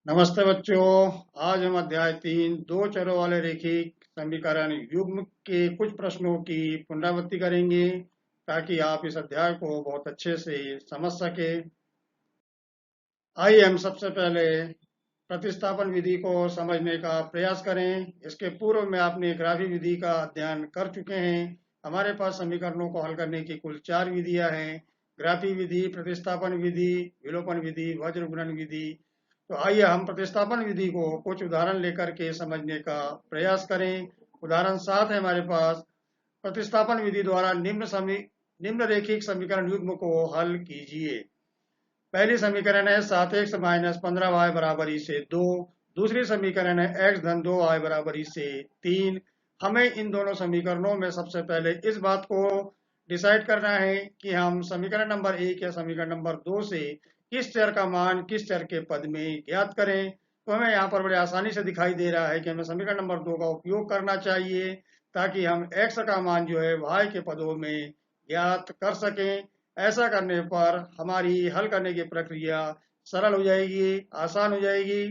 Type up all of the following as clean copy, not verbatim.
नमस्ते बच्चों। आज हम अध्याय 3 दो चरों वाले रैखिक समीकरण युग्म के कुछ प्रश्नों की पुनरावृत्ति करेंगे ताकि आप इस अध्याय को बहुत अच्छे से समझ सके। आइए हम सबसे पहले प्रतिस्थापन विधि को समझने का प्रयास करें। इसके पूर्व में आपने ग्राफी विधि का अध्ययन कर चुके हैं। हमारे पास समीकरणों को हल करने की कुल 4 विधियां हैं: ग्राफी विधि, प्रतिस्थापन विधि, विलोपन विधि, वज्र गुणन विधि। तो आइए हम प्रतिस्थापन विधि को कुछ उदाहरण लेकर के समझने का प्रयास करें। उदाहरण 7 है हमारे पास। प्रतिस्थापन विधि द्वारा निम्न रैखिक समीकरण युग्म को हल कीजिए। पहली समीकरण है 7x माइनस 15y बराबर ई से 2। दूसरी समीकरण है x धन 2y बराबर ई से 3। हमें इन दोनों समीकरणों में सबसे पहले इस बात को डिसाइड करना है कि हम समीकरण नंबर 1 या समीकरण नंबर 2 से किस चर का मान किस चर के पद में ज्ञात करें। तो हमें यहाँ पर बड़े आसानी से दिखाई दे रहा है कि हमें समीकरण नंबर 2 का उपयोग करना चाहिए ताकि हम x का मान जो है y के पदों में ज्ञात कर सकें। ऐसा करने पर हमारी हल करने की प्रक्रिया सरल हो जाएगी, आसान हो जाएगी।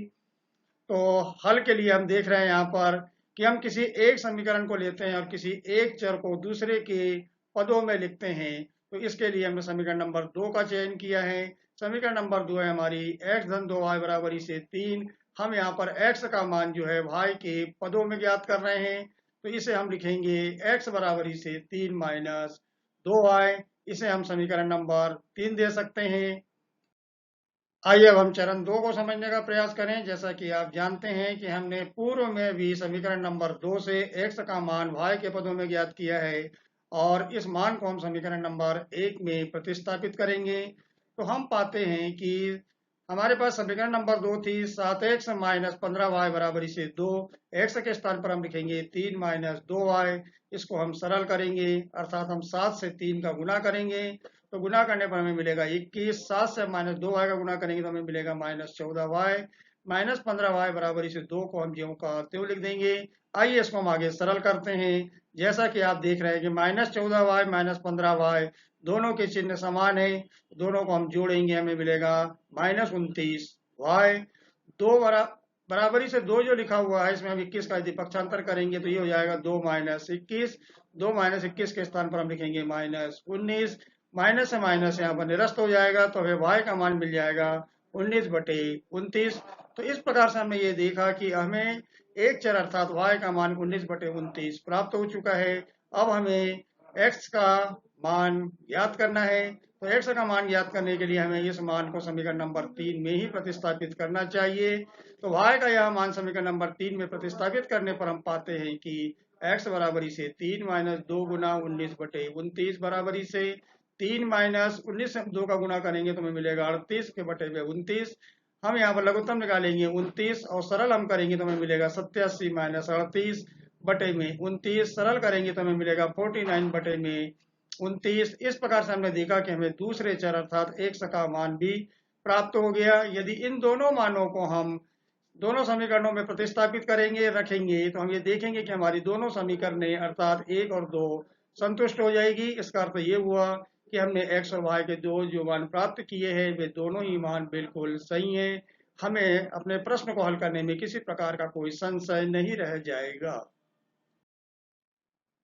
तो हल के लिए हम देख रहे हैं यहाँ पर कि हम किसी एक समीकरण को लेते हैं और किसी एक चर को दूसरे के पदों में लिखते हैं। तो इसके लिए हमने समीकरण नंबर 2 का चयन किया है। समीकरण नंबर 2 है हमारी x धन 2y बराबर से 3। हम यहाँ पर x का मान जो है y के पदों में ज्ञात कर रहे हैं। तो इसे हम लिखेंगे x बराबर से 3 माइनस 2y। इसे हम समीकरण नंबर 3 दे सकते हैं। आइए अब हम चरण 2 को समझने का प्रयास करें। जैसा कि आप जानते हैं कि हमने पूर्व में भी समीकरण नंबर 2 से x का मान y के पदों में ज्ञात किया है और इस मान को हम समीकरण नंबर 1 में प्रतिस्थापित करेंगे। तो हम पाते हैं कि हमारे पास समीकरण नंबर 2 थी 7x माइनस 15y बराबर से 2। x के स्थान पर हम लिखेंगे 3 माइनस 2y। इसको हम सरल करेंगे अर्थात हम 7 से 3 का गुना करेंगे। तो गुना करने पर हमें मिलेगा 21। 7 से माइनस 2y का गुना करेंगे तो हमें मिलेगा माइनस 14y। माइनस 15y बराबर इसे 2 को हम ज्यों का त्यों लिख देंगे। आइए इसको हम आगे सरल करते हैं। जैसा कि आप देख रहे हैं कि माइनस 14y माइनस 15y दोनों के चिन्ह समान है। दोनों को हम जोड़ेंगे, हमें मिलेगा माइनस 29y। दो बराबरी से 2 जो लिखा हुआ है इसमें हम 21 का यदि पक्षांतर करेंगे तो ये हो जाएगा 2 माइनस 21। 2 माइनस 21 के स्थान पर हम लिखेंगे माइनस 19। माइनस से माइनस यहाँ पर निरस्त हो जाएगा तो हमें y का मान मिल जाएगा 19/29। तो इस प्रकार से हमने ये देखा कि हमें एक चर अर्थात y का मान 19/29 प्राप्त हो चुका है। अब हमें x का मान ज्ञात करना है। तो x का मान ज्ञात करने के लिए हमें इस मान को समीकरण नंबर 3 में ही प्रतिस्थापित करना चाहिए। तो y का यह मान समीकरण नंबर 3 में प्रतिस्थापित करने पर हम पाते हैं कि x बराबरी से 3 माइनस 2 गुना 19/29 बराबरी से 3 माइनस 19 से 2 का गुना करेंगे तो हमें मिलेगा 38 के बटे में 29। हम यहाँ पर लघुत्तम निकालेंगे 29 और सरल हम करेंगे तो हमें मिलेगा 87 माइनस 38 बटे में 29। सरल करेंगे तो हमें मिलेगा 49 बटे में 29। इस प्रकार से हमने देखा कि हमें दूसरे चर अर्थात x का मान भी प्राप्त हो गया। यदि इन दोनों मानों को हम दोनों समीकरणों में प्रतिस्थापित करेंगे रखेंगे तो हम ये देखेंगे कि हमारी दोनों समीकरणें अर्थात 1 और 2 संतुष्ट हो जाएगी। इसका अर्थ ये हुआ कि हमने x और y के दो जो मान प्राप्त किए हैं वे दोनों ही मान बिल्कुल सही हैं। हमें अपने प्रश्न को हल करने में किसी प्रकार का कोई संशय नहीं रह जाएगा।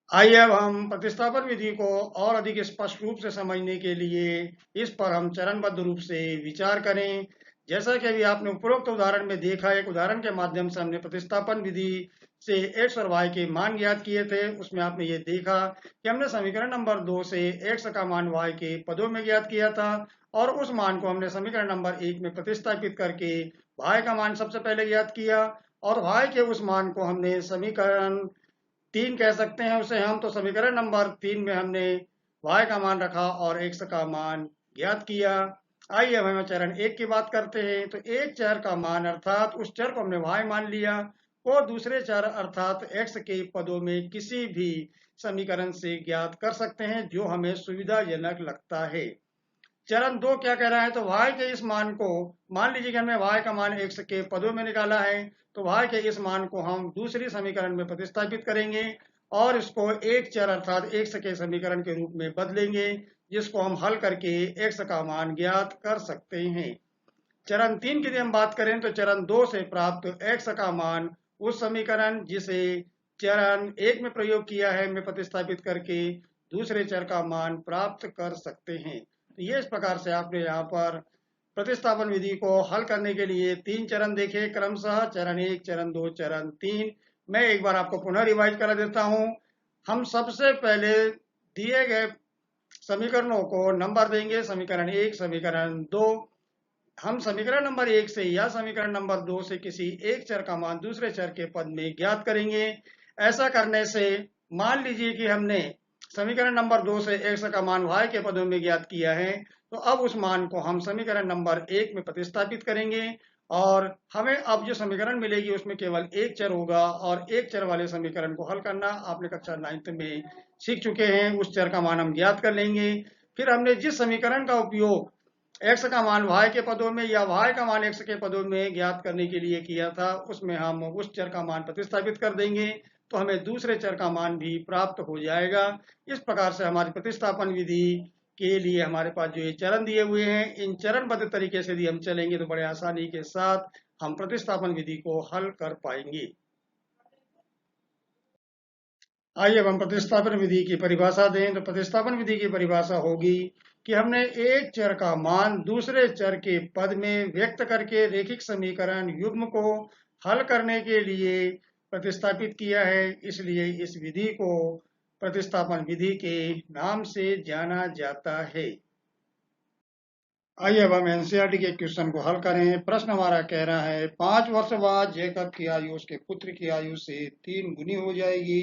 आइए अब हम प्रतिस्थापन विधि को और अधिक स्पष्ट रूप से समझने के लिए इस पर हम चरणबद्ध रूप से विचार करें। जैसा कि अभी आपने उपरोक्त उदाहरण में देखा, एक उदाहरण के माध्यम से हमने प्रतिस्थापन विधि से x और y के मान ज्ञात किए थे। उसमें आपने ये देखा कि हमने समीकरण नंबर 2 से x का मान y के पदों में ज्ञात किया था और उस मान को हमने समीकरण नंबर 1 में प्रतिस्थापित करके y का मान सबसे पहले ज्ञात किया और y के उस मान को हमने समीकरण 3 कह सकते हैं उसे हम। तो समीकरण नंबर 3 में हमने y का मान रखा और x का मान ज्ञात किया। आइए अब हम चरण 1 की बात करते हैं। तो एक चर का मान अर्थात उस चर को हमने y मान लिया वो दूसरे चर अर्थात x के पदों में किसी भी समीकरण से ज्ञात कर सकते हैं जो हमें सुविधाजनक लगता है। चरण 2 क्या कह रहा है, तो y के इस मान को मान लीजिए कि हमने y का मान x के पदों में निकाला है। तो y के इस मान को हम दूसरी समीकरण में प्रतिस्थापित करेंगे और इसको एक चर अर्थात x के समीकरण के रूप में बदलेंगे जिसको हम हल करके x का मान ज्ञात कर सकते हैं। चरण 3 की यदि हम बात करें तो चरण 2 से प्राप्त x का मान उस समीकरण जिसे चरण 1 में प्रयोग किया है में प्रतिस्थापित करके दूसरे चर का मान प्राप्त कर सकते हैं। तो ये इस प्रकार से आपने यहाँ पर प्रतिस्थापन विधि को हल करने के लिए 3 चरण देखे, क्रमशः चरण 1, चरण 2, चरण 3। मैं एक बार आपको पुनः रिवाइज करा देता हूँ। हम सबसे पहले दिए गए समीकरणों को नंबर देंगे, समीकरण 1, समीकरण 2। हम समीकरण नंबर 1 से या समीकरण नंबर 2 से किसी एक चर का मान दूसरे चर के पद में ज्ञात करेंगे। ऐसा करने से मान लीजिए कि हमने समीकरण नंबर 2 से x का मान y के पदों में ज्ञात किया है, तो अब उस मान को हम समीकरण नंबर 1 में प्रतिस्थापित करेंगे और हमें अब जो समीकरण मिलेगी उसमें केवल एक चर होगा और एक चर वाले समीकरण को हल करना आपने कक्षा 9th में सीख चुके हैं। उस चर का मान हम ज्ञात कर लेंगे। फिर हमने जिस समीकरण का उपयोग x का मान y के पदों में या y का मान x के पदों में ज्ञात करने के लिए किया था, उसमें हम उस चर का मान प्रतिस्थापित कर देंगे तो हमें दूसरे चर का मान भी प्राप्त हो जाएगा। इस प्रकार से हमारी प्रतिस्थापन विधि के लिए हमारे पास जो ये चरण दिए हुए हैं, इन चरणबद्ध तरीके से यदि हम चलेंगे तो बड़े आसानी के साथ हम प्रतिस्थापन विधि को हल कर पाएंगे। आइए अब हम प्रतिस्थापन विधि की परिभाषा दें। तो प्रतिस्थापन विधि की परिभाषा होगी कि हमने एक चर का मान दूसरे चर के पद में व्यक्त करके रैखिक समीकरण युग्म को हल करने के लिए प्रतिस्थापित किया है, इसलिए इस विधि को प्रतिस्थापन विधि के नाम से जाना जाता है। आइए अब हम एनसीईआरटी के क्वेश्चन को हल करें। प्रश्न हमारा कह रहा है 5 वर्ष बाद जैकब की आयु उसके पुत्र की आयु से 3 गुनी हो जाएगी।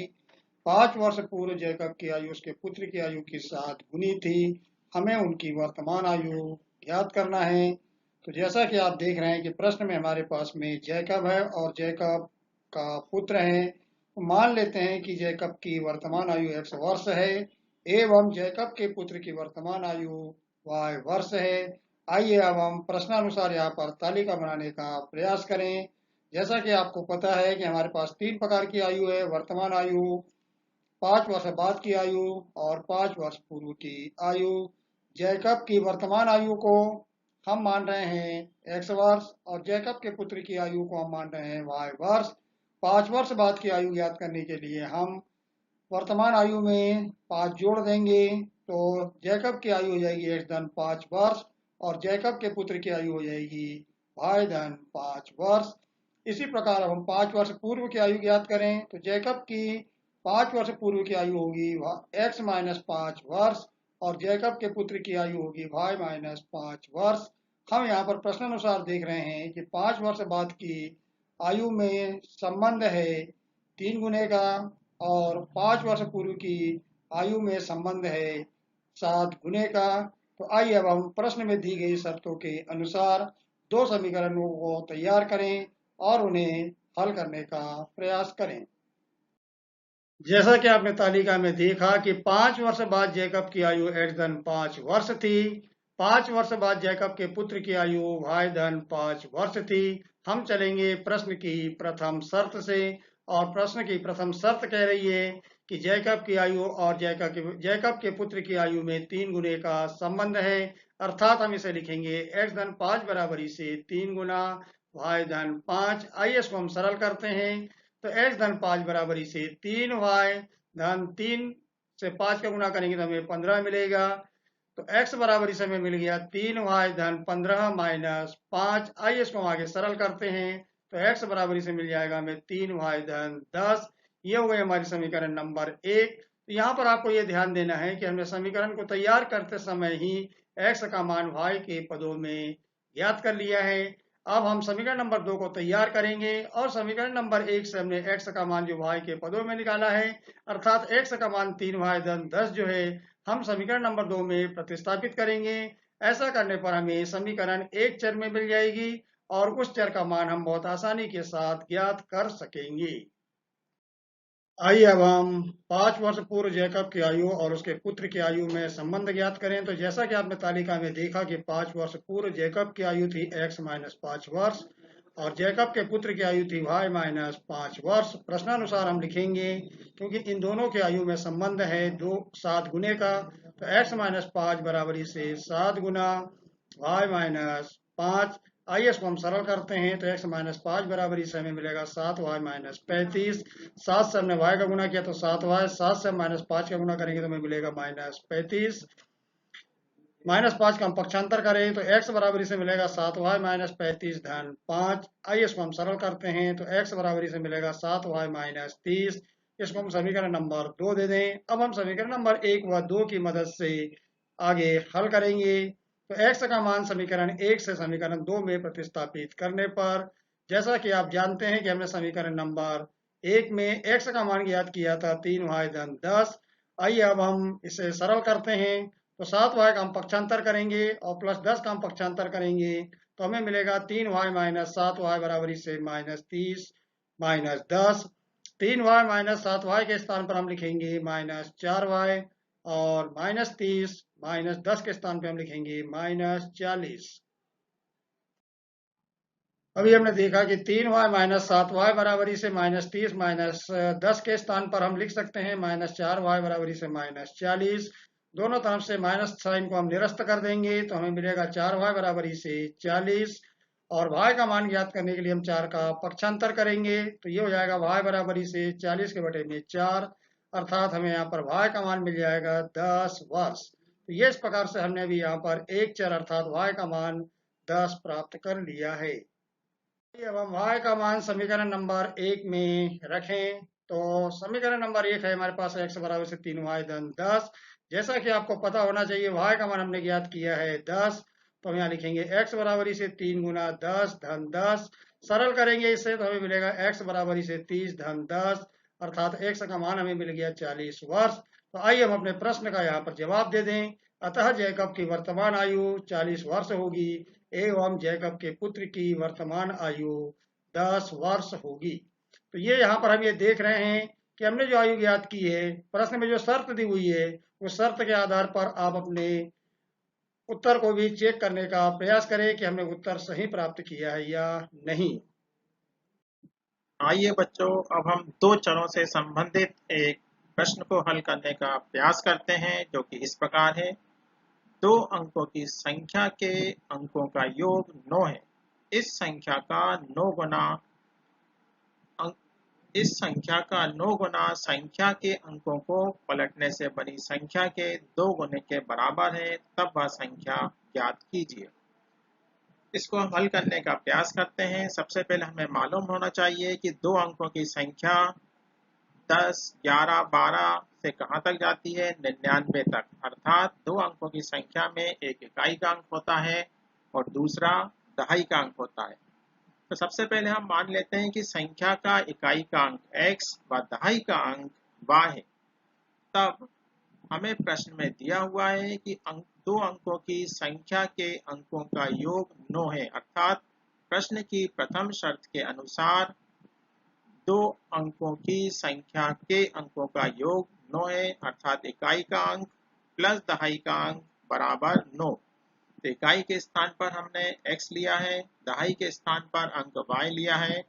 5 वर्ष पूर्व जैकब की आयु उसके पुत्र की आयु की 7 गुनी थी। हमें उनकी वर्तमान आयु ज्ञात करना है। तो जैसा कि आप देख रहे हैं कि प्रश्न में हमारे पास में जैकब है और जैकब का पुत्र है। तो मान लेते हैं कि जैकब की वर्तमान आयु x वर्ष है एवं जैकब के पुत्र की वर्तमान आयु y वर्ष है। आइए अब हम प्रश्नानुसार यहाँ पर तालिका बनाने का प्रयास करें। जैसा कि आपको पता है कि हमारे पास 3 प्रकार की आयु है, वर्तमान आयु, 5 वर्ष बाद की आयु और 5 वर्ष पूर्व की आयु। जैकब की वर्तमान आयु को हम मान रहे हैं x वर्ष और जैकब के पुत्र की आयु को हम मान रहे हैं y वर्ष। 5 वर्ष बाद की आयु ज्ञात करने के लिए हम वर्तमान आयु में 5 जोड़ देंगे तो जैकब की आयु हो जाएगी x धन 5 वर्ष और जैकब के पुत्र की आयु हो जाएगी y धन 5 वर्ष। इसी प्रकार अब हम 5 वर्ष पूर्व की आयु ज्ञात करें तो जैकब की 5 वर्ष पूर्व की आयु होगी x माइनस 5 वर्ष और जैकब के पुत्र की आयु होगी y माइनस 5 वर्ष। हम यहाँ पर प्रश्नानुसार देख रहे हैं कि 5 वर्ष बाद की आयु में संबंध है 3 गुने का और 5 वर्ष पूर्व की आयु में संबंध है 7 गुने का। तो आइए अब हम प्रश्न में दी गई शर्तों के अनुसार 2 समीकरणों को तैयार करें और उन्हें हल करने का प्रयास करें। जैसा कि आपने तालिका में देखा कि 5 वर्ष बाद जैकब की आयु x धन 5 वर्ष थी। 5 वर्ष बाद जैकब के पुत्र की आयु y धन 5 वर्ष थी। हम चलेंगे प्रश्न की प्रथम शर्त से और प्रश्न की प्रथम शर्त कह रही है कि जैकब की आयु और जैकब के पुत्र की आयु में 3 गुने का संबंध है, अर्थात हम इसे लिखेंगे x धन 5 बराबरी से 3 गुना y धन 5। आइए इसको हम सरल करते हैं तो x धन 5 बराबरी से 3y धन 3 से 5 का गुना करेंगे तो हमें 15 मिलेगा। तो x बराबरी से हमें मिल गया 3y धन 15 माइनस 5। आइए इसको हम आगे सरल करते हैं तो x बराबरी से मिल जाएगा हमें 3y धन 10। ये हो गई हमारी समीकरण नंबर 1। तो यहाँ पर आपको ये ध्यान देना है कि हमने समीकरण को तैयार करते समय ही x का मान y के पदों में ज्ञात कर लिया है। अब हम समीकरण नंबर 2 को तैयार करेंगे और समीकरण नंबर 1 से हमने x का मान जो y के पदों में निकाला है, अर्थात x का मान 3y धन 10 जो है हम समीकरण नंबर 2 में प्रतिस्थापित करेंगे। ऐसा करने पर हमें समीकरण एक चर में मिल जाएगी और उस चर का मान हम बहुत आसानी के साथ ज्ञात कर सकेंगे। आइए अब हम 5 वर्ष पूर्व जैकब की आयु और उसके पुत्र की आयु में संबंध ज्ञात करें। तो जैसा कि आपने तालिका में देखा कि 5 वर्ष पूर्व जैकब की आयु थी x माइनस 5 वर्ष और जैकब के पुत्र की आयु थी y माइनस 5 वर्ष। प्रश्नानुसार हम लिखेंगे क्योंकि इन दोनों की आयु में संबंध है 7 गुने का, तो x माइनस 5 बराबरी से 7 गुना y माइनस 5। आइए इसको हम सरल करते हैं। तो x माइनस 5 बराबर इसे हमें मिलेगा 7y माइनस 35। 7 से हमने y का गुना किया तो 7y, 7 से हम माइनस 5 का गुना करेंगे तो हमें मिलेगा माइनस 35। माइनस 5 का हम पक्षांतर करें तो x बराबर इसे मिलेगा 7y माइनस 35 धन 5। आइए इसको हम सरल करते हैं। तो x बराबर इसे मिलेगा 7y माइनस 30। इसको हम समीकरण नंबर 2 दे दें। अब हम समीकरण नंबर 1 व 2 की मदद से आगे हल करेंगे। तो x का मान समीकरण 1 से समीकरण 2 में प्रतिस्थापित करने पर, जैसा कि आप जानते हैं कि हमने समीकरण नंबर 1 में x का मान ज्ञात किया था 3y धन 10। आइए अब हम इसे सरल करते हैं। तो 7y का हम पक्षांतर करेंगे और प्लस 10 का हम पक्षांतर करेंगे तो हमें मिलेगा 3y माइनस 7y बराबर इसे minus 30 minus 10। 3y minus 7y के स्थान पर हम लिखेंगे माइनस 4y, और माइनस 30 माइनस 10 के स्थान पर हम लिखेंगे माइनस 40। अभी हमने देखा कि 3y माइनस 7y बराबर इसे माइनस 30 माइनस 10 के स्थान पर हम लिख सकते हैं माइनस 4y बराबर इसे माइनस 40। दोनों तरफ से माइनस साइन को हम निरस्त कर देंगे तो हमें मिलेगा 4y बराबर इसे 40। और y का मान ज्ञात करने के लिए हम 4 का पक्षांतर करेंगे तो ये हो जाएगा y बराबर इसे 40 के बटे में 4, अर्थात हमें यहाँ पर y का मान मिल जाएगा 10 वर्ष। तो ये इस प्रकार से हमने अभी यहाँ पर एक चर अर्थात y का मान 10 प्राप्त कर लिया है। अब हम y का मान समीकरण नंबर 1 में रखें। तो समीकरण नंबर 1 है हमारे पास x बराबर से 3y धन 10। जैसा कि आपको पता होना चाहिए y का मान हमने ज्ञात किया है 10, तो हम यहाँ लिखेंगे x बराबर से 3 गुना 10 धन 10। सरल करेंगे इसे तो हमें मिलेगा x बराबर से 30 धन 10, अर्थात x का मान हमें मिल गया 40 वर्ष। तो आइए हम अपने प्रश्न का यहाँ पर जवाब दे दें। अतः जैकब की वर्तमान आयु 40 वर्ष होगी एवं जैकब के पुत्र की वर्तमान आयु 10 वर्ष होगी। तो ये यहाँ पर हम ये देख रहे हैं कि हमने जो आयु ज्ञात की है, प्रश्न में जो शर्त दी हुई है, उस शर्त के आधार पर आप अपने उत्तर को भी चेक करने का प्रयास करें कि हमने उत्तर सही प्राप्त किया है या नहीं। आइए बच्चों, अब हम दो चरों से संबंधित एक प्रश्न को हल करने का प्रयास करते हैं, जो कि इस प्रकार है। दो अंकों की संख्या के अंकों का योग 9 है। इस संख्या का 9 गुना इस संख्या का 9 गुना संख्या के अंकों को पलटने से बनी संख्या के 2 गुने के बराबर है, तब वह संख्या ज्ञात कीजिए। इसको हम हल करने का प्रयास करते हैं। सबसे पहले हमें मालूम होना चाहिए कि दो अंकों की संख्या 10, 11, 12 से कहाँ तक जाती है, 99 तक। अर्थात दो अंकों की संख्या में एक इकाई का अंक होता है और दूसरा दहाई का अंक होता है। तो सबसे पहले हम मान लेते हैं कि संख्या का इकाई का अंक x व दहाई का अंक y है। तब हमें प्रश्न में दिया हुआ है कि दो अंकों की संख्या के अंकों का योग 9 है, अर्थात प्रश्न की प्रथम शर्त के अनुसार दो अंकों की संख्या के अंकों का योग 9 है, अर्थात इकाई का अंक प्लस दहाई का अंक बराबर 9। तो इकाई के स्थान पर हमने x लिया है, दहाई के स्थान पर अंक y लिया है,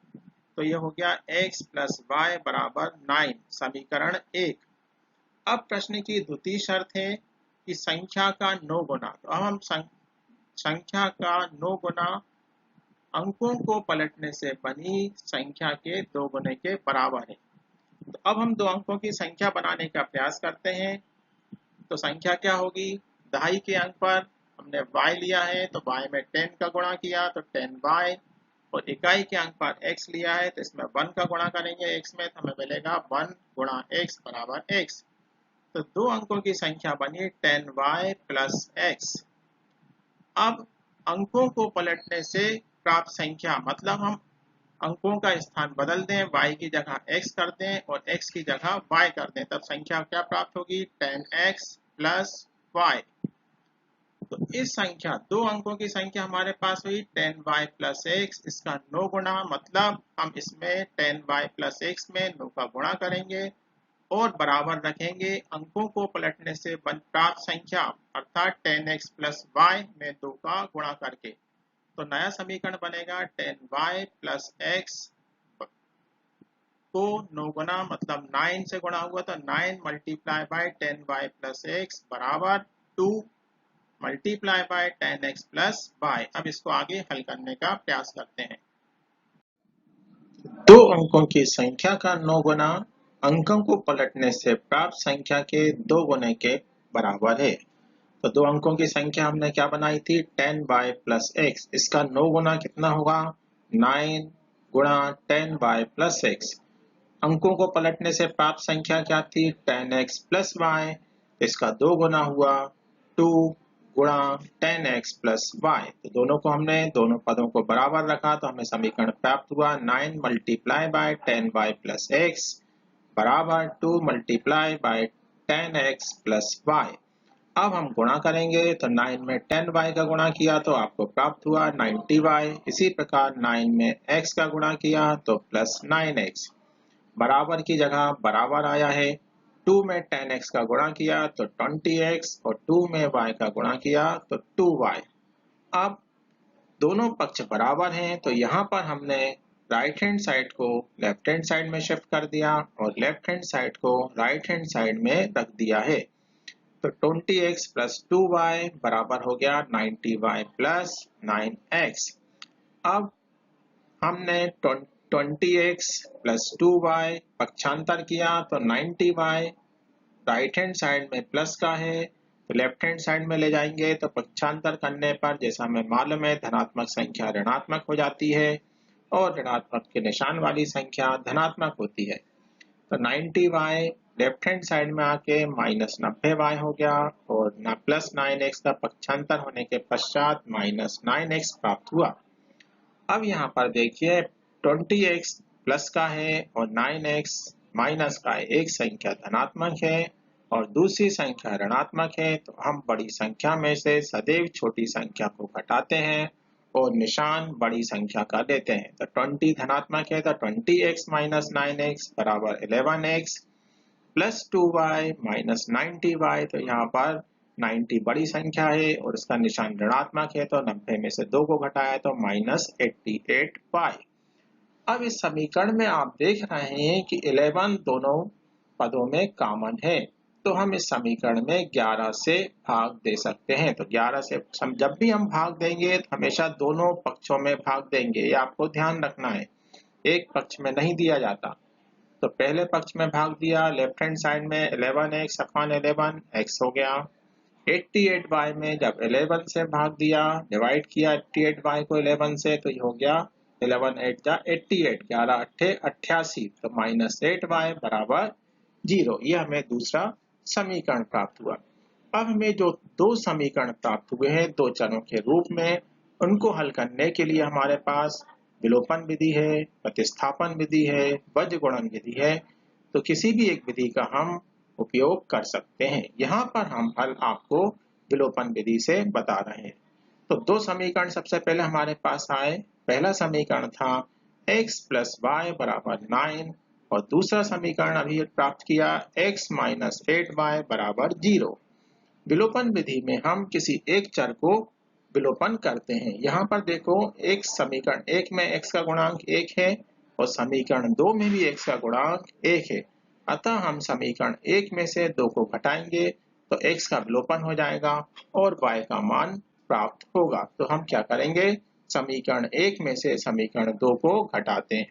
तो यह हो गया x प्लस y बराबर 9, समीकरण 1। अब प्रश्न की द्वितीय शर्त है कि संख्या का 9 गुना। तो अब हम संख्या का 9 गुना अंकों को पलटने से बनी संख्या के 2 गुने के बराबर है। तो अब हम दो अंकों की संख्या बनाने का प्रयास करते हैं। तो संख्या क्या होगी, दहाई के अंक पर हमने y लिया है तो y में 10 का गुणा किया तो 10y, और इकाई के अंक पर x लिया है तो इसमें 1 का गुणा करेंगे x में, तो हमें मिलेगा 1 गुणा x बराबर x। तो दो अंकों की संख्या बनी 10y प्लस x। अब अंकों को पलटने से प्राप्त संख्या, मतलब हम अंकों का स्थान बदल दें, y की जगह x कर दें और x की जगह y कर दें, तब संख्या क्या प्राप्त होगी, 10x प्लस y। तो इस संख्या, दो अंकों की संख्या हमारे पास हुई 10y प्लस x, इसका 9 गुना, मतलब हम इसमें 10y प्लस x में 9 का गुणा करेंगे और बराबर रखेंगे अंकों को पलटने से प्राप्त संख्या, अर्थात 10x प्लस y में 2 का गुणा करके। तो नया समीकरण बनेगा 10y प्लस x को 9 गुना, मतलब 9 से गुणा हुआ तो 9 multiply by 10y plus x बराबर 2। Multiply by 10x plus y। अब इसको आगे हल करने का प्रयास करते हैं। दो अंकों की संख्या का 9 गुना अंकों को पलटने से प्राप्त संख्या के 2 गुने के बराबर है। तो दो अंकों की संख्या हमने क्या बनाई थी, 10y प्लस x। इसका 9 गुना कितना होगा, 9 गुणा 10y प्लस x। अंकों को पलटने से प्राप्त संख्या क्या थी, 10x प्लस y। इसका 2 गुना हुआ 2 गुणा 10x प्लस y। तो दोनों को हमने दोनों पदों को बराबर रखा तो हमें समीकरण प्राप्त हुआ 9 multiply by 10y plus x बराबर 2 multiply by 10x plus y। अब हम गुणा करेंगे तो 9 में 10y का गुणा किया तो आपको प्राप्त हुआ 90y। इसी प्रकार 9 में x का गुणा किया तो प्लस 9x बराबर की जगह बराबर आया है। 2 में 10x का गुणा किया तो 20x और 2 में y का गुणा किया तो 2y। अब दोनों पक्ष बराबर हैं तो यहाँ पर हमने राइट हैंड साइड को लेफ्ट हैंड साइड में शिफ्ट कर दिया और लेफ्ट हैंड साइड को राइट हैंड साइड में रख दिया है। तो 20x प्लस 2y बराबर हो गया 90y प्लस 9x। अब हमने 20x प्लस 2y पक्षांतर किया तो 90y राइट हैंड साइड में प्लस का है तो लेफ्ट हैंड साइड में ले जाएंगे तो पक्षांतर करने पर जैसा हमें मालूम है धनात्मक संख्या ऋणात्मक हो जाती है और ऋणात्मक के निशान वाली संख्या धनात्मक होती है। तो 90y लेफ्ट हैंड साइड में आके माइनस 90y हो गया और ना प्लस 9x का पक्षांतर होने के पश्चात माइनस 9x प्राप्त हुआ। अब यहाँ पर देखिए 20x प्लस का है और 9x माइनस का है। एक संख्या धनात्मक है और दूसरी संख्या ऋणात्मक है तो हम बड़ी संख्या में से सदैव छोटी संख्या को घटाते हैं और निशान बड़ी संख्या का लेते हैं। तो 20 धनात्मक है तो 20x माइनस 9x बराबर 11x plus 2y minus 90y। तो यहाँ पर 90 बड़ी संख्या है और इसका निशान ऋणात्मक है तो 90 में से 2 को घटाया तो माइनस 88y। अब इस समीकरण में आप देख रहे हैं कि 11 दोनों पदों में कॉमन है तो हम इस समीकरण में 11 से भाग दे सकते हैं। तो 11 से जब भी हम भाग देंगे तो हमेशा दोनों पक्षों में भाग देंगे, ये आपको ध्यान रखना है, एक पक्ष में नहीं दिया जाता। तो पहले पक्ष में भाग दिया लेफ्ट हैंड साइड में 11x अपॉन 11 x हो गया। 88y में जब 11 से भाग दिया डिवाइड किया 88y को 11 से तो ये हो गया 11 8 जा 88 11 8 88 तो माइनस 8y बराबर 0। ये हमें दूसरा समीकरण प्राप्त हुआ। अब हमें जो दो समीकरण प्राप्त हुए हैं दो चरों के रूप में, उनको हल करने के लिए हमारे पास विलोपन विधि है, प्रतिस्थापन विधि है, वज्रगुणन विधि है। तो किसी भी एक विधि का हम उपयोग कर सकते हैं। यहाँ पर हम हल आपको विलोपन विधि से बता रहे हैं। तो दो समीकरण सबसे पहले हमारे पास आए। पहला समीकरण था x प्लस वाई बराबर 9 और दूसरा समीकरण अभी प्राप्त किया x माइनस 8y बराबर 0। विलोपन विधि में हम किसी एक चर को विलोपन करते हैं। यहाँ पर देखो एक समीकरण एक में x का गुणांक 1 है और समीकरण 2 में भी x का गुणांक 1 है। अतः हम समीकरण 1 में से 2 को घटाएंगे तो x का विलोपन हो जाएगा और y का मान प्राप्त होगा। तो हम क्या करेंगे, समीकरण 1 में से समीकरण 2 को घटाते हैं।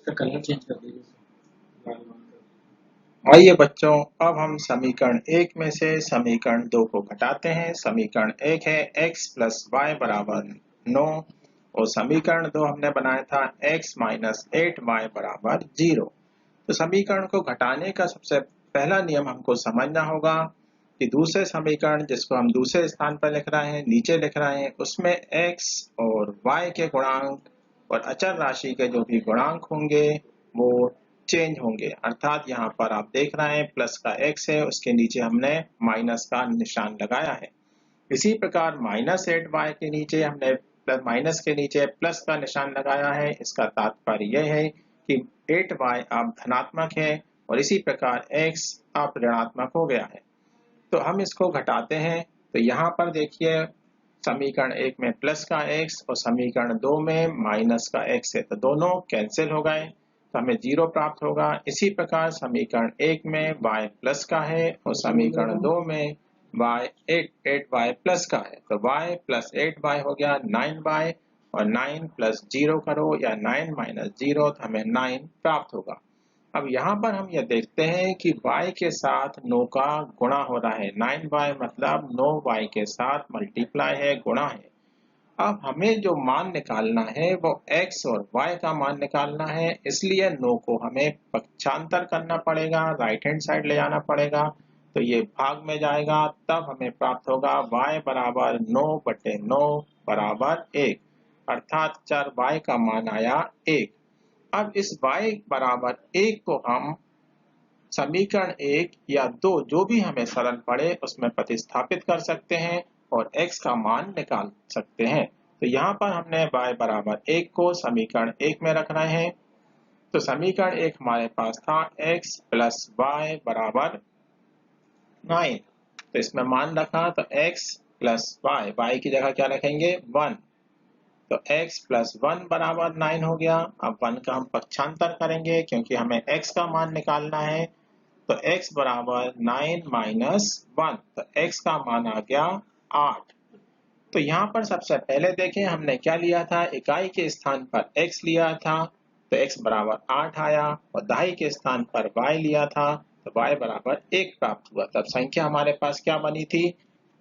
कलर चेंज कर दीजिए। आइए बच्चों, अब हम समीकरण 1 में से समीकरण 2 को घटाते हैं। समीकरण 1 है x प्लस वाई बराबर 9 और समीकरण 2 हमने बनाया था x माइनस 8y बराबर 0। तो समीकरण को घटाने का सबसे पहला नियम हमको समझना होगा कि दूसरे समीकरण जिसको हम दूसरे स्थान पर लिख रहे हैं, नीचे लिख रहे हैं, उसमें x और y के गुणांक और अचर राशि के जो भी गुणांक होंगे वो चेंज होंगे। अर्थात यहाँ पर आप देख रहे हैं प्लस का x है, उसके नीचे हमने माइनस का निशान लगाया है। इसी प्रकार माइनस 8y के नीचे हमने माइनस के नीचे प्लस का निशान लगाया है। इसका तात्पर्य यह है कि 8y अब धनात्मक है और इसी प्रकार x अब ऋणात्मक हो गया है। तो हम इसको घटाते हैं तो यहाँ पर देखिए समीकरण 1 में प्लस का x और समीकरण 2 में माइनस का x है, तो दोनों कैंसिल हो गए तो हमें 0 प्राप्त होगा। इसी प्रकार समीकरण 1 में y प्लस का है और समीकरण 2 में y 8y प्लस का है, तो y प्लस 8y हो गया 9y और 9 प्लस 0 करो या 9 माइनस 0 तो हमें 9 प्राप्त होगा। अब यहाँ पर हम यह देखते हैं कि y के साथ 9 का गुणा हो रहा है, 9y मतलब 9y के साथ मल्टीप्लाई है, गुणा है। अब हमें जो मान निकालना है वो x और y का मान निकालना है, इसलिए 9 को हमें पक्षांतर करना पड़ेगा, राइट हैंड साइड ले जाना पड़ेगा, तो ये भाग में जाएगा, तब हमें प्राप्त होगा y बराबर 9/9 बराबर 1, अर्थात चर y का मान आया 1। अब इस y बराबर 1 को हम समीकरण 1 या 2 जो भी हमें सरल पड़े उसमें प्रतिस्थापित कर सकते हैं और x का मान निकाल सकते हैं। तो यहाँ पर हमने y बराबर 1 को समीकरण 1 में रख रहे हैं, तो समीकरण 1 हमारे पास था x प्लस y बराबर 9, तो इसमें मान रखा तो x प्लस y की जगह क्या रखेंगे 1, तो x प्लस 1 बराबर 9 हो गया। अब 1 का हम पक्षांतर करेंगे क्योंकि हमें x का मान निकालना है, तो x बराबर 9 माइनस 1, तो x का मान आ गया 8। तो यहाँ पर सबसे पहले देखें हमने क्या लिया था, इकाई के स्थान पर x लिया था तो x बराबर 8 आया और दहाई के स्थान पर y लिया था तो y बराबर 1 प्राप्त हुआ। तब संख्या हमारे पास क्या बनी थी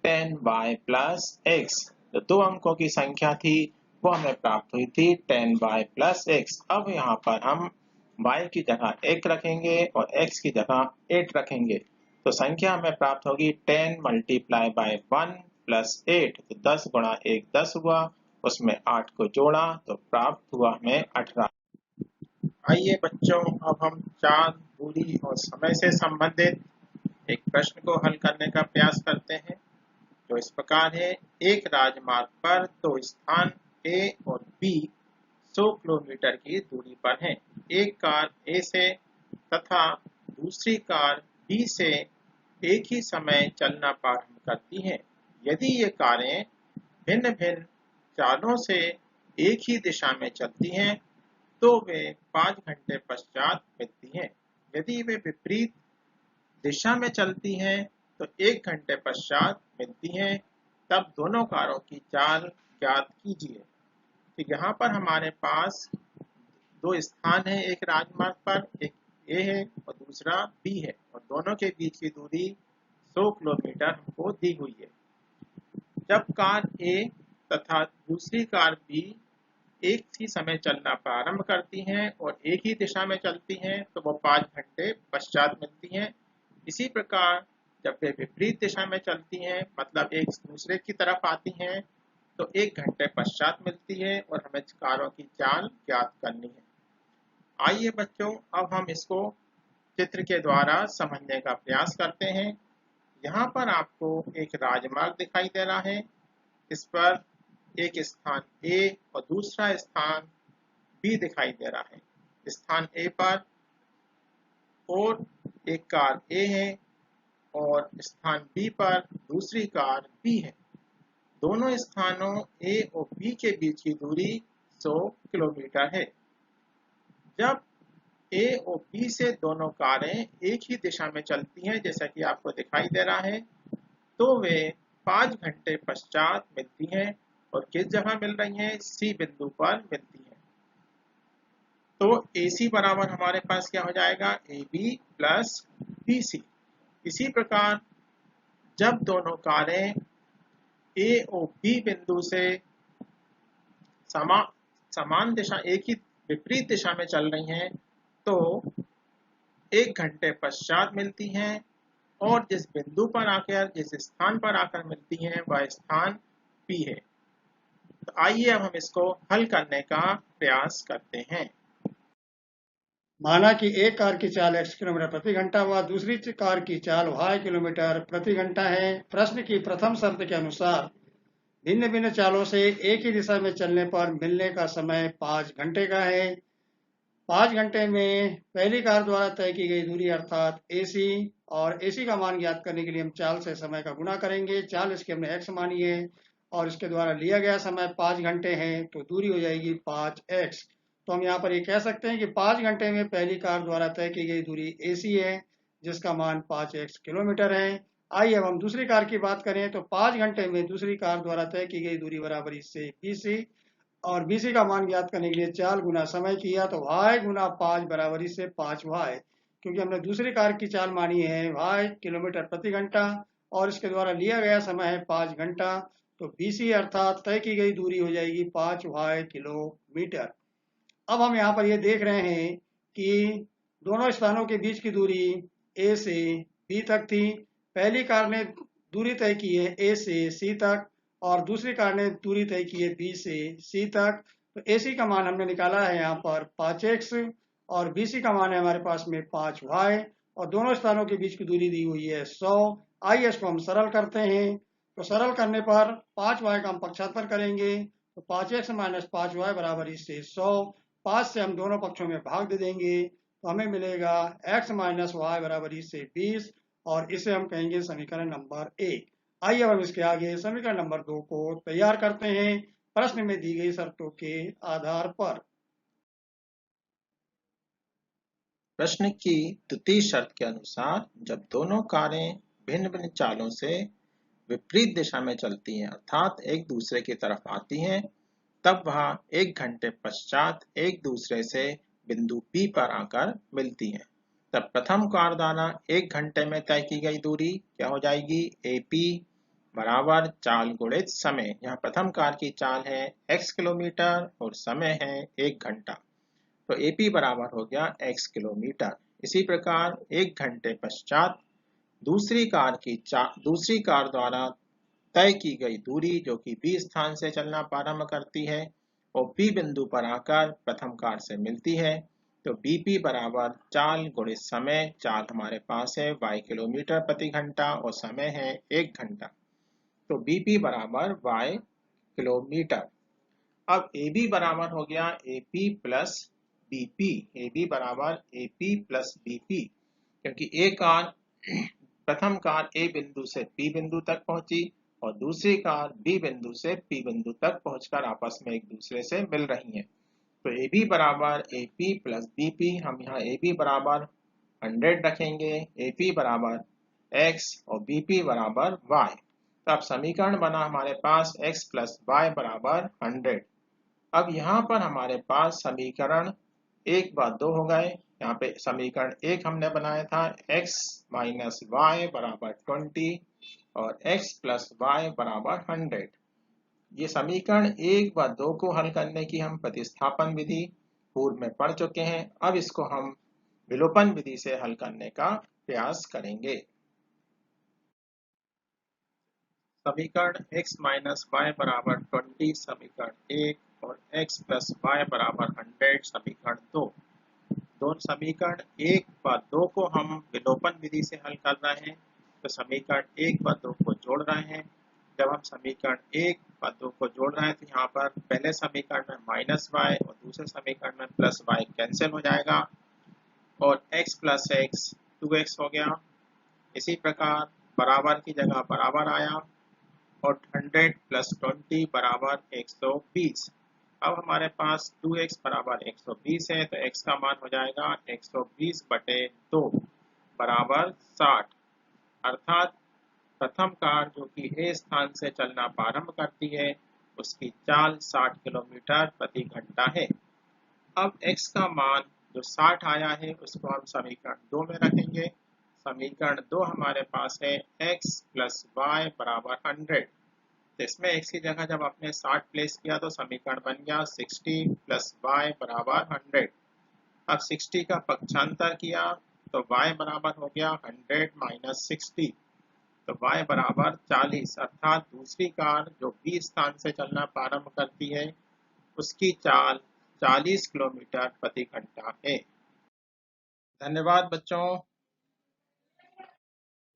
10y प्लस x, तो 2 अंकों की संख्या थी वो हमें प्राप्त हुई थी 10y प्लस x। अब यहाँ पर हम y की जगह 1 रखेंगे और x की जगह 8 रखेंगे, तो संख्या हमें प्राप्त होगी 10 मल्टीप्लाई बाय 1 प्लस 8, तो 10 गुणा 1 10 हुआ, उसमें 8 को जोड़ा तो प्राप्त हुआ हमें 18। आइए बच्चों अब हम चाल, दूरी और समय से संबंधित एक प्रश्न को हल करने का प्रयास करते हैं, जो इस प्रकार है। एक राजमार्ग पर दो स्थान A और B 100 किलोमीटर की दूरी पर हैं। एक कार A से तथा दूसरी कार B से एक ही समय चलना प्रारंभ करती हैं। यदि ये कारें भिन्न भिन्न चालों से एक ही दिशा में चलती हैं तो वे 5 घंटे पश्चात मिलती हैं। यदि वे विपरीत दिशा में चलती हैं तो 1 घंटे पश्चात मिलती हैं। तब दोनों कारों की चाल ज्ञात कीजिए। तो यहाँ पर हमारे पास दो स्थान है, एक राजमार्ग पर, एक A है और दूसरा B है, और दोनों के बीच की दूरी 100 किलोमीटर हमको दी हुई है। जब कार A तथा दूसरी कार B एक ही समय चलना प्रारंभ करती हैं और एक ही दिशा में चलती हैं तो वो 5 घंटे पश्चात मिलती हैं। इसी प्रकार जब वे विपरीत दिशा में चलती हैं, मतलब एक दूसरे की तरफ आती हैं, तो 1 घंटे पश्चात मिलती है और हमें कारों की चाल ज्ञात करनी है। आइए बच्चों अब हम इसको चित्र के द्वारा समझने का प्रयास करते हैं। यहाँ पर आपको एक राजमार्ग दिखाई दे रहा है, इस पर एक स्थान A और दूसरा स्थान B दिखाई दे रहा है। स्थान A पर और एक कार A है और स्थान B पर दूसरी कार B है। दोनों स्थानों A और B के बीच की दूरी 100 किलोमीटर है। जब A और B से दोनों कारें एक ही दिशा में चलती हैं, जैसा कि आपको दिखाई दे रहा है, तो वे 5 घंटे पश्चात मिलती हैं और किस जगह मिल रही हैं, C बिंदु पर मिलती हैं। तो AC बराबर हमारे पास क्या हो जाएगा, AB प्लस BC। इसी प्रकार जब दोनों कारें A और B बिंदु से समान दिशा, एक ही विपरीत दिशा में चल रही हैं, तो 1 घंटे पश्चात मिलती हैं और जिस बिंदु पर आकर, जिस स्थान पर आकर मिलती हैं, वह स्थान P है। तो आइए अब हम इसको हल करने का प्रयास करते हैं। माना कि एक कार की चाल x किलोमीटर प्रति घंटा व दूसरी कार की चाल y किलोमीटर प्रति घंटा है। प्रश्न की प्रथम शर्त के अनुसार भिन्न भिन्न चालों से एक ही दिशा में चलने पर मिलने का समय 5 घंटे का है। 5 घंटे में पहली कार द्वारा तय की गई दूरी अर्थात AC, और AC का मान ज्ञात करने के लिए हम चाल से समय का गुणा करेंगे। चाल इसकी हमने x मानी है और इसके द्वारा लिया गया समय 5 घंटे है, तो दूरी हो जाएगी 5x। तो हम यहाँ पर ये कह सकते हैं कि 5 घंटे में पहली कार द्वारा तय की गई दूरी AC है, जिसका मान 5x किलोमीटर है। आइए अब हम दूसरी कार की बात करें, तो 5 घंटे में दूसरी कार द्वारा तय की गई दूरी बराबर इससे BC, और BC का मान ज्ञात करने के लिए चाल गुना समय किया, तो y गुना 5 बराबर इससे 5y, क्योंकि हमने दूसरी कार की चाल मानी है y किलोमीटर प्रति घंटा और इसके द्वारा लिया गया समय है 5 घंटा, तो BC अर्थात तय की गई दूरी हो जाएगी 5y किलोमीटर। अब हम यहाँ पर ये देख रहे हैं कि दोनों स्थानों के बीच की दूरी A से B तक थी। पहली कार ने दूरी तय की है A से C तक और दूसरी कार ने दूरी तय की है B से C तक। तो AC का मान हमने निकाला है यहाँ पर 5x और BC का मान है हमारे पास में 5y और दोनों स्थानों के बीच की दूरी दी हुई है 100। आइए इसको हम सरल करते हैं। तो सरल करने पर 5y का हम पक्षांतर करेंगे, तो 5x माइनस 5y बराबर इससे 100। 5 से हम दोनों पक्षों में भाग दे देंगे, तो हमें मिलेगा x माइनस वाई बराबर इससे 20 और इसे हम कहेंगे समीकरण नंबर 1। आइए अब हम इसके आगे समीकरण नंबर 2 को तैयार करते हैं प्रश्न में दी गई शर्तों के आधार पर। प्रश्न की द्वितीय शर्त के अनुसार जब दोनों कारें भिन्न भिन्न चालों से विपरीत दिशा में चलती हैं अर्थात एक दूसरे की तरफ आती हैं, तब वह 1 घंटे पश्चात एक दूसरे से बिंदु P पर आकर मिलती हैं। तब प्रथम कार द्वारा 1 घंटे में तय की गई दूरी क्या हो जाएगी? AP बराबर चाल गुणित समय। यहाँ प्रथम कार की चाल है x किलोमीटर और समय है 1 घंटा, तो AP बराबर हो गया x किलोमीटर। इसी प्रकार 1 घंटे पश्चात दूसरी कार द्वारा तय की गई दूरी जो कि B स्थान से चलना प्रारंभ करती है और P बिंदु पर आकर प्रथम कार से मिलती है, तो BP बराबर चाल गुणित समय। चाल हमारे पास है y किलोमीटर प्रति घंटा और समय है 1 घंटा, तो BP बराबर y किलोमीटर। अब AB बराबर हो गया AP प्लस BP। AB बराबर AP प्लस BP, क्योंकि प्रथम कार A बिंदु से P बिंदु तक पहुंची और दूसरी कार B बिंदु से P बिंदु तक पहुंचकर आपस में एक दूसरे से मिल रही हैं। तो AB बराबर AP प्लस BP, हम यहाँ AB बराबर 100 रखेंगे, AP बराबर X और BP बराबर Y। तो अब समीकरण बना हमारे पास X प्लस Y बराबर 100। अब यहाँ पर हमारे पास समीकरण 1 व 2 हो गए। यहाँ पे समीकरण 1 हमने बनाया था x माइनस वाई बराबर 20 और x प्लस वाई बराबर 100। ये समीकरण 1 व 2 को हल करने की हम प्रतिस्थापन विधि पूर्व में पढ़ चुके हैं। अब इसको हम विलोपन विधि से हल करने का प्रयास करेंगे। समीकरण x माइनस वाई बराबर 20 समीकरण 1 और x प्लस वाई बराबर 100 समीकरण 2। दोनों समीकरण 1 व 2 को हम विलोपन विधि से हल कर रहे हैं, तो समीकरण 1 व 2 को जोड़ रहे हैं। जब हम समीकरण 1 व 2 को जोड़ रहे हैं तो यहाँ पर पहले समीकरण में माइनस वाई और दूसरे समीकरण में प्लस वाई कैंसिल हो जाएगा और x प्लस x 2x हो गया। इसी प्रकार बराबर की जगह बराबर आया और 100 प्लस 20 बराबर 120। अब हमारे पास 2x बराबर 120 है, तो x का मान हो जाएगा 120 बटे 2 बराबर 60। अर्थात प्रथम कार जो कि A स्थान से चलना प्रारंभ करती है उसकी चाल 60 किलोमीटर प्रति घंटा है। अब x का मान जो 60 आया है उसको हम समीकरण 2 में रखेंगे। समीकरण 2 हमारे पास है x प्लस वाई बराबर 100। तो इसमें x की जगह जब आपने 60 प्लेस किया तो समीकरण बन गया 60 प्लस वाई बराबर 100। अब 60 का पक्षांतर किया तो y बराबर हो गया 100 माइनस 60, तो y बराबर 40। अर्थात दूसरी कार जो B स्थान से चलना प्रारंभ करती है उसकी चाल 40 किलोमीटर प्रति घंटा है। धन्यवाद बच्चों।